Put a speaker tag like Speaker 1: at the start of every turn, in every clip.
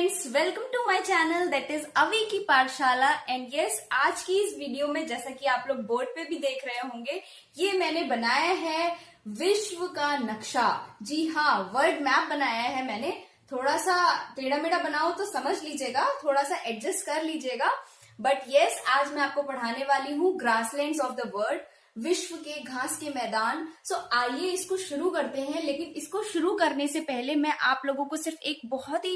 Speaker 1: Friends, welcome to my channel that is Avi की पाठशाला। And yes, आज की इस वीडियो में जैसा कि आप लोग बोर्ड पे भी देख रहे होंगे, ये मैंने बनाया है विश्व का नक्शा। जी हाँ, वर्ल्ड मैप बनाया है मैंने। थोड़ा सा टेढ़ा मेढ़ा बनाओ तो समझ लीजिएगा, थोड़ा सा एडजस्ट कर लीजिएगा। बट यस, आज मैं आपको पढ़ाने वाली हूँ ग्रासलैंड्स ऑफ द वर्ल्ड, विश्व के घास के मैदान। सो आइए इसको शुरू करते हैं। लेकिन इसको शुरू करने से पहले मैं आप लोगों को सिर्फ एक बहुत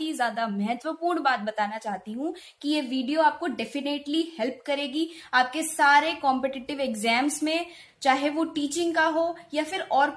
Speaker 1: ही ज्यादा महत्वपूर्ण बात बताना चाहती हूँ कि ये वीडियो आपको डेफिनेटली हेल्प करेगी आपके सारे कॉम्पिटिटिव एग्जाम्स में, चाहे वो टीचिंग का हो या फिर और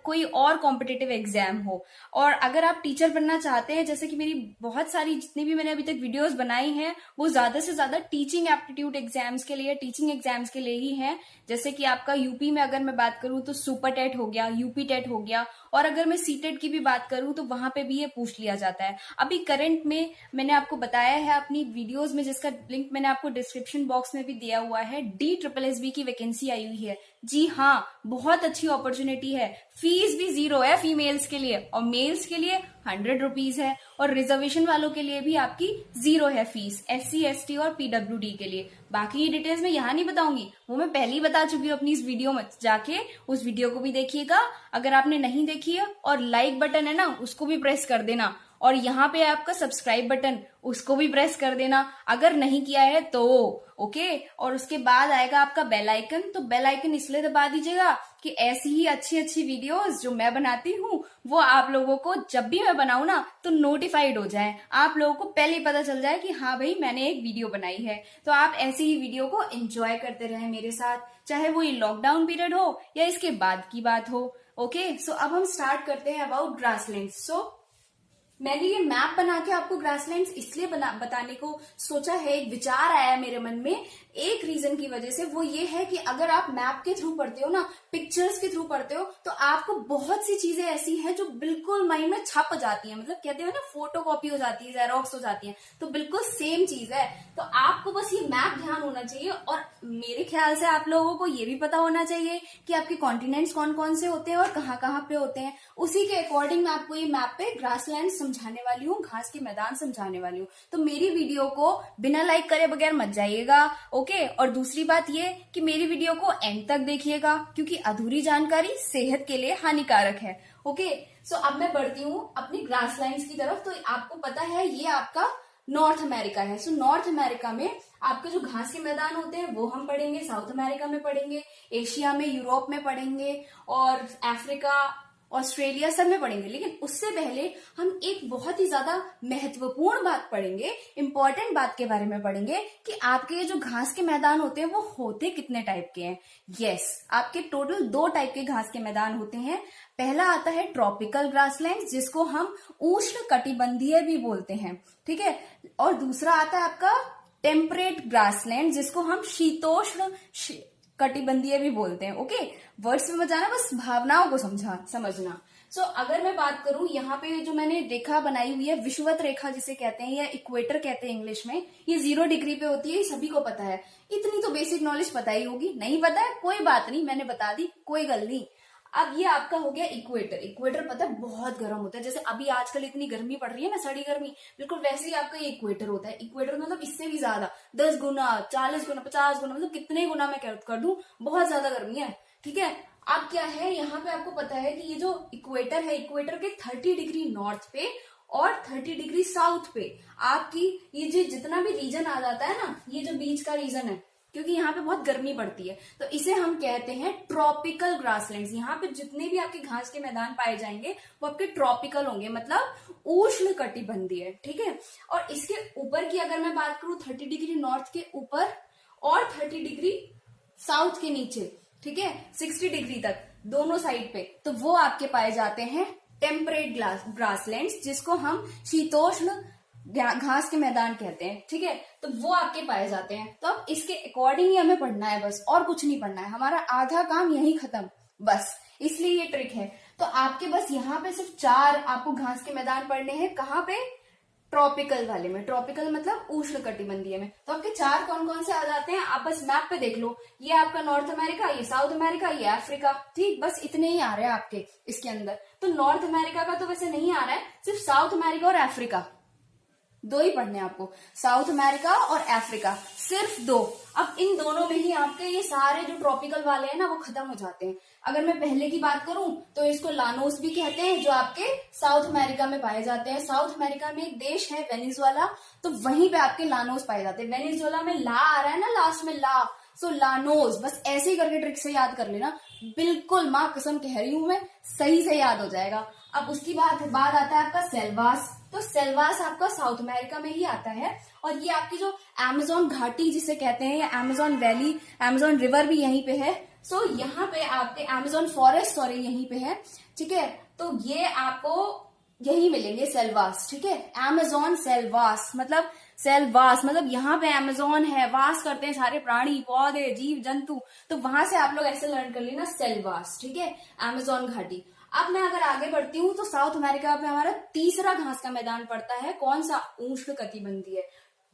Speaker 1: कोई और कॉम्पिटिटिव एग्जाम हो। और अगर आप टीचर बनना चाहते हैं, जैसे कि मेरी बहुत सारी जितनी भी मैंने अभी तक वीडियोस बनाई हैं वो ज्यादा से ज्यादा टीचिंग एप्टीट्यूड एग्जाम्स के लिए, टीचिंग एग्जाम्स के लिए ही हैं। जैसे कि आपका यूपी में अगर मैं बात करूं तो सुपर टेट हो गया, यूपी टेट हो गया, और अगर मैं सीटेट की भी बात करूं तो वहां पे भी ये पूछ लिया जाता है। अभी करंट में मैंने आपको बताया है अपनी वीडियोस में, जिसका लिंक मैंने आपको डिस्क्रिप्शन बॉक्स में भी दिया हुआ है, DSSB की वैकेंसी आई हुई है। जी हाँ, बहुत अच्छी अपॉर्चुनिटी है। फीस भी 0 है फीमेल्स के लिए, और मेल्स के लिए 100 रुपीज है, और रिजर्वेशन वालों के लिए भी आपकी 0 है फीस, SC ST और PWD के लिए। बाकी ये डिटेल्स मैं यहाँ नहीं बताऊंगी, वो मैं पहले ही बता चुकी हूँ अपनी इस वीडियो में। जाके उस वीडियो को भी देखिएगा अगर आपने नहीं देखी है, और लाइक बटन है ना, उसको भी प्रेस कर देना, और यहाँ पे आपका सब्सक्राइब बटन, उसको भी प्रेस कर देना अगर नहीं किया है तो। ओके, और उसके बाद आएगा आपका बेल आइकन। तो बेल आइकन इसलिए दबा दीजिएगा कि ऐसी ही अच्छी वीडियोस जो मैं बनाती हूँ वो आप लोगों को जब भी मैं बनाऊं ना तो नोटिफाइड हो जाए, आप लोगों को पहले ही पता चल जाए कि हाँ भाई मैंने एक वीडियो बनाई है। तो आप ऐसी ही वीडियो को एंजॉय करते रहें मेरे साथ, चाहे वो ये लॉकडाउन पीरियड हो या इसके बाद की बात हो। ओके, सो अब हम स्टार्ट करते हैं अबाउट ग्रासलैंड्स। सो मैंने ये मैप बना के आपको ग्रासलैंड्स इसलिए बताने को सोचा है, एक विचार आया मेरे मन में एक रीजन की वजह से। वो ये है कि अगर आप मैप के थ्रू पढ़ते हो ना, पिक्चर्स के थ्रू पढ़ते हो, तो आपको बहुत सी चीजें ऐसी हैं जो बिल्कुल माइंड में छप जाती हैं। मतलब कहते हो ना, फोटो कॉपी हो जाती है, जेरोक्स हो जाती है, तो बिल्कुल सेम चीज है। तो आपको बस ये मैप ध्यान होना चाहिए, और मेरे ख्याल से आप लोगों को ये भी पता होना चाहिए कि आपके कॉन्टिनेंट्स कौन कौन से होते हैं और कहाँ पे होते हैं। उसी के अकॉर्डिंग मैं आपको ये मैप पे ग्रासलैंड समझाने वाली हूँ, घास के मैदान समझाने वाली हूँ। तो मेरी वीडियो को बिना लाइक करे बगैर मत जाइएगा। ओके, और दूसरी बात ये कि मेरी वीडियो को एंड तक देखिएगा, क्योंकि अधूरी जानकारी सेहत के लिए हानिकारक है। ओके, सो अब मैं बढ़ती हूँ अपनी ग्रासलैंड्स की तरफ। तो आपको पता है ये आपका नॉर्थ अमेरिका है। सो नॉर्थ अमेरिका में आपके जो घास के मैदान होते हैं वो हम पढ़ेंगे, साउथ अमेरिका में पढ़ेंगे, एशिया में, यूरोप में पढ़ेंगे, और अफ्रीका, ऑस्ट्रेलिया, सब में पढ़ेंगे। लेकिन उससे पहले हम एक बहुत ही ज्यादा महत्वपूर्ण बात पढ़ेंगे, इंपॉर्टेंट बात के बारे में पढ़ेंगे कि आपके जो घास के मैदान होते हैं वो होते कितने टाइप के हैं। यस, आपके टोटल 2 टाइप के घास के मैदान होते हैं। पहला आता है ट्रॉपिकल ग्रासलैंड, जिसको हम उष्ण कटिबंधीय भी बोलते हैं, ठीक है। और दूसरा आता है आपका टेम्परेट ग्रासलैंड, जिसको हम शीतोष्ण कटिबंधीय भी बोलते हैं। ओके, वर्ड्स में मत जाना, बस भावनाओं को समझना। सो अगर मैं बात करूं, यहाँ पे जो मैंने रेखा बनाई हुई है, विषुवत रेखा जिसे कहते हैं, या इक्वेटर कहते हैं इंग्लिश में, ये 0 डिग्री पे होती है, ये सभी को पता है। इतनी तो बेसिक नॉलेज पता ही होगी। नहीं पता है कोई बात नहीं, मैंने बता दी, कोई गल नहीं। अब ये आपका हो गया इक्वेटर। इक्वेटर पता है बहुत गर्म होता है, जैसे अभी आजकल इतनी गर्मी पड़ रही है ना, सड़ी गर्मी, बिल्कुल वैसे ही आपका ये इक्वेटर होता है। इक्वेटर मतलब इससे भी ज्यादा, 10 गुना, 40 गुना, 50 गुना, मतलब कितने गुना मैं कर दूं, बहुत ज्यादा गर्मी है, ठीक है। अब क्या है, यहाँ पे आपको पता है कि ये जो इक्वेटर है, इक्वेटर के 30 डिग्री नॉर्थ पे और 30 डिग्री साउथ पे आपकी ये जो जितना भी रीजन आ जाता है ना, ये जो बीच का रीजन है, क्योंकि यहाँ पे बहुत गर्मी पड़ती है, तो इसे हम कहते हैं ट्रॉपिकल ग्रासलैंड्स। यहाँ पे जितने भी आपके घास के मैदान पाए जाएंगे वो आपके ट्रॉपिकल होंगे, मतलब उष्ण कटिबंधीय, ठीक है। और इसके ऊपर की अगर मैं बात करूं, 30 डिग्री नॉर्थ के ऊपर और 30 डिग्री साउथ के नीचे, ठीक है, 60 डिग्री तक दोनों साइड पे, तो वो आपके पाए जाते हैं टेम्परेट ग्रासलैंड्स, जिसको हम शीतोष्ण घास के मैदान कहते हैं, ठीक है। तो वो आपके पाए जाते हैं। तो अब इसके अकॉर्डिंग ही हमें पढ़ना है, बस और कुछ नहीं पढ़ना है, हमारा आधा काम यही खत्म, बस इसलिए ये ट्रिक है। तो आपके बस यहाँ पे सिर्फ 4 आपको घास के मैदान पढ़ने हैं। कहाँ पे? ट्रॉपिकल वाले में। ट्रॉपिकल मतलब उष्ण कटिबंधीय में। तो आपके 4 कौन कौन से आ जाते हैं, आप बस मैप पे देख लो। ये आपका नॉर्थ अमेरिका, ये साउथ अमेरिका, ये अफ्रीका, ठीक, बस इतने ही आ रहे हैं आपके इसके अंदर। तो नॉर्थ अमेरिका का तो वैसे नहीं आ रहा है, सिर्फ साउथ अमेरिका और अफ्रीका, दो ही पढ़ने हैं आपको, साउथ अमेरिका और अफ्रीका, सिर्फ दो। अब इन दोनों में ही आपके ये सारे जो ट्रॉपिकल वाले हैं ना वो खत्म हो जाते हैं। अगर मैं पहले की बात करूं तो इसको लानोस भी कहते हैं, जो आपके साउथ अमेरिका में पाए जाते हैं। साउथ अमेरिका में एक देश है वेनेजुएला, तो वहीं पे आपके लानोस पाए जाते हैं। वेनेजुएला में ला आ रहा है ना लास्ट में, ला, सो लानोस, बस ऐसे ही करके ट्रिक से याद कर लेना, बिल्कुल माँ कसम कह रही हूं मैं, सही से याद हो जाएगा। अब उसकी बाद आता है आपका सेल्वास। तो सेल्वास आपका साउथ अमेरिका में ही आता है, और ये आपकी जो अमेज़न घाटी जिसे कहते हैं, या अमेज़न वैली, अमेज़न रिवर भी यहीं पे है। सो यहाँ पे आपके अमेज़न फॉरेस्ट, सॉरी, यहीं पे है, ठीक है। तो ये आपको यही मिलेंगे सेल्वास, ठीक है। अमेज़न सेल्वास मतलब यहाँ पे अमेज़न है, वास करते हैं सारे प्राणी पौधे जीव जंतु, तो वहां से आप लोग ऐसे लर्न कर लेना सेल्वास, ठीक है, अमेज़न घाटी। अब मैं अगर आगे बढ़ती हूँ तो साउथ अमेरिका में हमारा तीसरा घास का मैदान पड़ता है, कौन सा, उष्ण कटिबंधीय,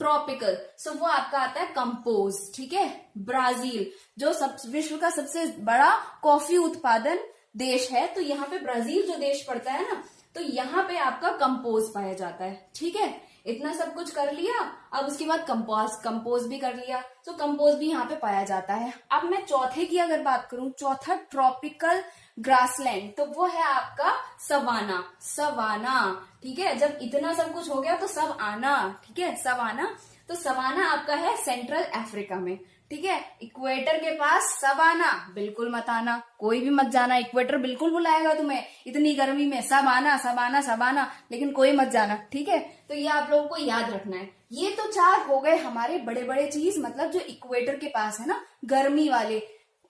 Speaker 1: ट्रॉपिकल। सो वो आपका आता है कंपोज, ठीक है। ब्राजील जो विश्व का सबसे बड़ा कॉफी उत्पादन देश है, तो यहाँ पे ब्राजील जो देश पड़ता है ना, तो यहाँ पे आपका कंपोज पाया जाता है, ठीक है। इतना सब कुछ कर लिया, अब उसके बाद कंपोज भी कर लिया, तो कंपोज भी यहाँ पे पाया जाता है। अब मैं चौथे की अगर बात करूं, चौथा ट्रॉपिकल ग्रासलैंड, तो वो है आपका सवाना, ठीक है। जब इतना सब कुछ हो गया तो सब आना, ठीक है, सवाना। तो सवाना आपका है सेंट्रल अफ्रीका में, ठीक है। इक्वेटर के पास सवाना, बिल्कुल मत आना, कोई भी मत जाना, इक्वेटर बिल्कुल बुलाएगा तुम्हें इतनी गर्मी में, सवाना, लेकिन कोई मत जाना, ठीक है। तो ये आप लोगों को याद रखना है। ये तो 4 हो गए हमारे बड़े बड़े चीज, मतलब जो इक्वेटर के पास है ना, गर्मी वाले,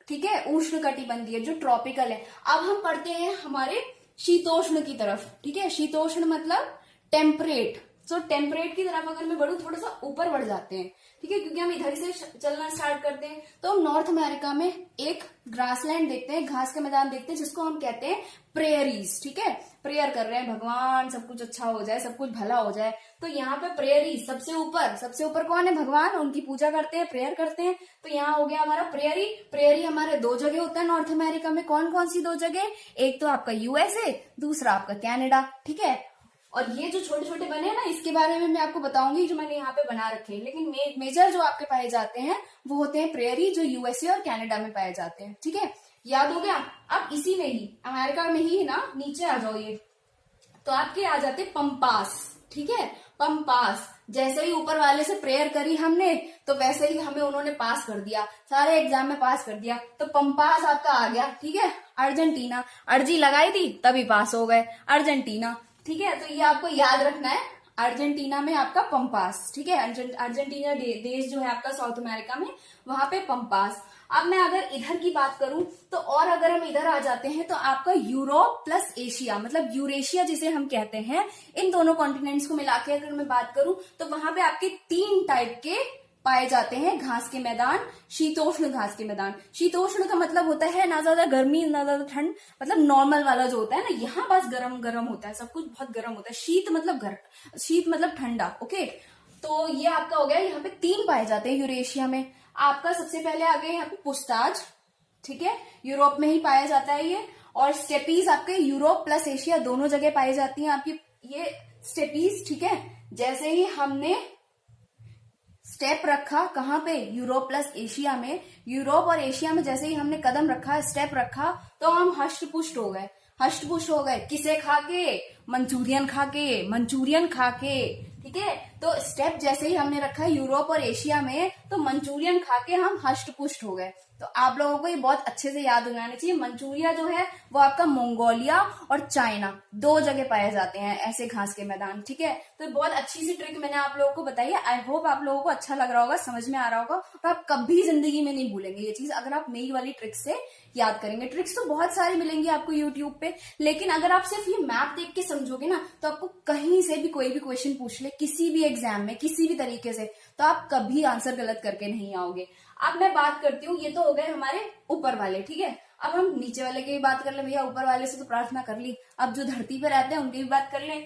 Speaker 1: ठीक है, उष्ण कटिबंधीय जो ट्रॉपिकल है। अब हम पढ़ते हैं हमारे शीतोष्ण की तरफ, ठीक है। शीतोष्ण मतलब टेम्परेट। सो टेम्परेट की तरफ अगर मैं बढ़ूं, थोड़ा सा ऊपर बढ़ जाते हैं, ठीक है, क्योंकि हम इधर से चलना स्टार्ट करते हैं। तो हम नॉर्थ अमेरिका में एक ग्रासलैंड देखते हैं, घास के मैदान देखते हैं, जिसको हम कहते हैं प्रेयरीज, ठीक है। प्रेयर कर रहे हैं, भगवान सब कुछ अच्छा हो जाए, सब कुछ भला हो जाए, तो यहाँ पे प्रेयरीज सबसे ऊपर कौन है, भगवान, उनकी पूजा करते हैं, प्रेयर करते हैं। तो यहाँ हो गया हमारा प्रेयरी हमारे 2 जगह होता है नॉर्थ अमेरिका में। कौन सी 2 जगह, एक तो आपका यूएसए, दूसरा आपका कनाडा, ठीक है। और ये जो छोटे छोटे बने हैं ना, इसके बारे में मैं आपको बताऊंगी, जो मैंने यहाँ पे बना रखे हैं, लेकिन मेजर जो आपके पाए जाते हैं वो होते हैं प्रेयरी, जो यूएसए और कनाडा में पाए जाते हैं, ठीक है। याद हो गया। अब इसी में ही अमेरिका में ही ना, नीचे आ जाओ, ये तो आपके आ जाते पंपास, ठीक है। पंपास, जैसे ही ऊपर वाले से प्रेयर करी हमने, तो वैसे ही हमें उन्होंने पास कर दिया, सारे एग्जाम में पास कर दिया, तो पंपास आपका आ गया, ठीक है। अर्जेंटीना, अर्जी लगाई थी तभी पास हो गए, अर्जेंटीना, ठीक है। तो ये आपको याद रखना है, अर्जेंटीना में आपका पंपास, ठीक है। अर्जेंटीना देश जो है आपका साउथ अमेरिका में, वहां पे पंपास। अब मैं अगर इधर की बात करूं तो, और अगर हम इधर आ जाते हैं तो आपका यूरोप प्लस एशिया, मतलब यूरेशिया जिसे हम कहते हैं, इन दोनों कॉन्टिनेंट्स को मिला के अगर मैं बात करूं तो वहां पे आपके 3 टाइप के पाए जाते हैं घास के मैदान, शीतोष्ण घास के मैदान। शीतोष्ण का मतलब होता है ना ज्यादा गर्मी ना ज्यादा ठंड, मतलब नॉर्मल वाला जो होता है ना, यहाँ बस गरम होता है, सब कुछ बहुत गर्म होता है। शीत मतलब ठंडा, ओके। तो ये आपका हो गया, यहाँ पे 3 पाए जाते हैं यूरेशिया में। आपका सबसे पहले आ गया यहाँ पे पुस्ताज, ठीक है, यूरोप में ही पाया जाता है ये। और स्टेपीज आपके यूरोप प्लस एशिया दोनों जगह पाई जाती हैं आपकी ये स्टेपीज, ठीक है। जैसे ही हमने स्टेप रखा कहाँ पे, यूरोप प्लस एशिया में, यूरोप और एशिया में जैसे ही हमने कदम रखा, स्टेप रखा, तो हम हष्ट पुष्ट हो गए। किसे खा के, मंचूरियन खा के, ठीक है। तो स्टेप जैसे ही हमने रखा यूरोप और एशिया में, तो मंचूरियन खा के हम हष्ट पुष्ट हो गए। तो आप लोगों को ये बहुत अच्छे से याद हो जाना चाहिए। मंचूरिया जो है वो आपका मंगोलिया और चाइना 2 जगह पाए जाते हैं ऐसे घास के मैदान, ठीक है। तो बहुत अच्छी सी ट्रिक मैंने आप लोगों को बताई है। आई होप आप लोगों को अच्छा लग रहा होगा, समझ में आ रहा होगा, और आप कभी जिंदगी में नहीं भूलेंगे ये चीज अगर आप मेरी वाली ट्रिक से याद करेंगे। ट्रिक्स तो बहुत सारी मिलेंगी आपको यूट्यूब पे, लेकिन अगर आप सिर्फ ये मैप देख के समझोगे ना, तो आपको कहीं से भी कोई भी क्वेश्चन पूछ ले किसी भी एग्जाम में किसी भी तरीके से, तो आप कभी आंसर गलत करके नहीं आओगे। अब मैं बात करती हूँ, ये तो हो गए हमारे ऊपर वाले, ठीक है। अब हम नीचे वाले की भी बात कर ले। भैया ऊपर वाले से तो प्रार्थना कर ली, अब जो धरती पे रहते हैं उनकी भी बात कर ले।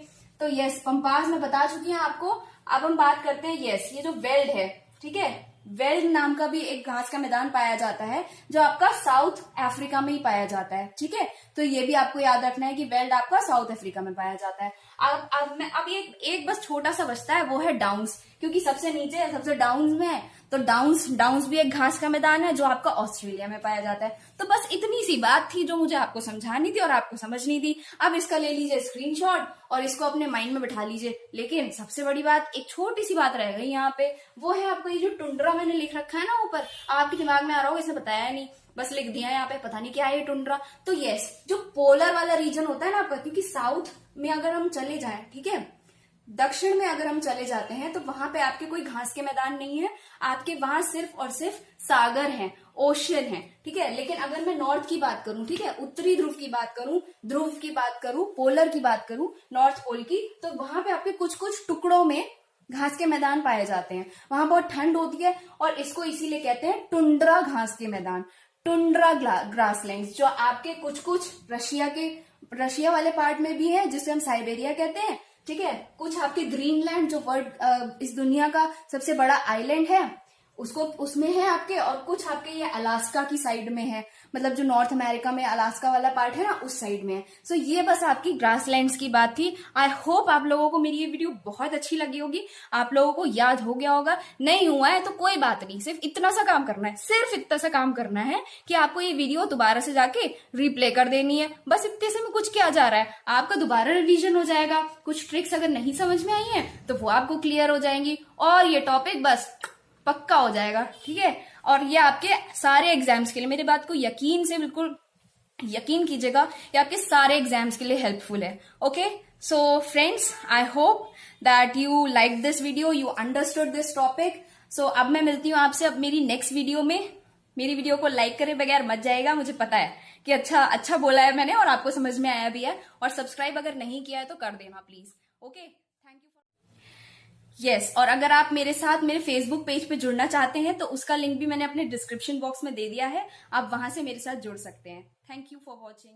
Speaker 1: तो यस, पंपास में बता चुकी हैं आपको। अब हम बात करते हैं, यस, ये जो वेल्ड है, ठीक है, वेल्ड नाम का भी एक घास का मैदान पाया जाता है जो आपका साउथ अफ्रीका में ही पाया जाता है। ठीक है, तो ये भी आपको याद रखना है कि वेल्ड आपका साउथ अफ्रीका में पाया जाता है। अब एक बस छोटा सा बचता है, वो है डाउन्स, क्योंकि सबसे नीचे है, सबसे डाउन्स में है, तो डाउन्स भी एक घास का मैदान है जो आपका ऑस्ट्रेलिया में पाया जाता है। तो बस इतनी सी बात थी जो मुझे आपको समझानी थी और आपको समझनी थी। अब इसका ले लीजिए स्क्रीनशॉट और इसको अपने माइंड में बिठा लीजिए। लेकिन सबसे बड़ी बात, एक छोटी सी बात रह गई यहाँ पे, वो है आपको ये जो टुंड्रा मैंने लिख रखा है ना ऊपर, आपके दिमाग में आ रहा होगा इसने बताया नहीं, बस लिख दिया यहाँ पे, पता नहीं क्या है ये टुंड्रा। तो यस, जो पोलर वाला रीजन होता है ना आपका, क्योंकि साउथ में अगर हम चले जाएं, ठीक है, दक्षिण में अगर हम चले जाते हैं तो वहां पे आपके कोई घास के मैदान नहीं है, आपके वहां सिर्फ और सिर्फ सागर हैं, ओशियन है। ठीक है, लेकिन अगर मैं नॉर्थ की बात करूं, ठीक है, उत्तरी ध्रुव की बात करूं, पोलर की बात करूं, नॉर्थ पोल की, तो वहां पे आपके कुछ कुछ टुकड़ों में घास के मैदान पाए जाते हैं। वहां बहुत ठंड होती है और इसको इसीलिए कहते हैं टुंड्रा घास के मैदान, टुंड्रा ग्रासलैंड्स, जो आपके कुछ कुछ रशिया वाले पार्ट में भी है जिसे हम साइबेरिया कहते हैं। ठीक है, कुछ आपके ग्रीनलैंड जो वर्ल्ड इस दुनिया का सबसे बड़ा आइलैंड है उसमें है आपके, और कुछ आपके ये अलास्का की साइड में है, मतलब जो नॉर्थ अमेरिका में अलास्का वाला पार्ट है ना, उस साइड में है। सो ये बस आपकी ग्रासलैंड्स की बात थी। आई होप आप लोगों को मेरी ये वीडियो बहुत अच्छी लगी होगी, आप लोगों को याद हो गया होगा। नहीं हुआ है तो कोई बात नहीं, सिर्फ इतना सा काम करना है, सिर्फ इतना सा काम करना है कि आपको ये वीडियो दोबारा से जाके रिप्ले कर देनी है। बस इतने से में कुछ किया जा रहा है, आपका दोबारा रिवीजन हो जाएगा। कुछ ट्रिक्स अगर नहीं समझ में आई है तो वो आपको क्लियर हो जाएंगी और ये टॉपिक बस पक्का हो जाएगा। ठीक है, और ये आपके सारे एग्जाम्स के लिए, मेरी बात को यकीन से बिल्कुल यकीन कीजिएगा, ये आपके सारे एग्जाम्स के लिए हेल्पफुल है। Okay, so friends, I hope that you like this video, you understood this topic. So अब मैं मिलती हूँ आपसे अब मेरी नेक्स्ट वीडियो में। मेरी वीडियो को लाइक करे बगैर मत जाएगा, मुझे पता है कि अच्छा बोला है मैंने और आपको समझ में आया भी है। और सब्सक्राइब अगर नहीं किया है तो कर देना प्लीज। ओके, यस, और अगर आप मेरे साथ मेरे फेसबुक पेज पे जुड़ना चाहते हैं तो उसका लिंक भी मैंने अपने डिस्क्रिप्शन बॉक्स में दे दिया है, आप वहां से मेरे साथ जुड़ सकते हैं। Thank you for watching.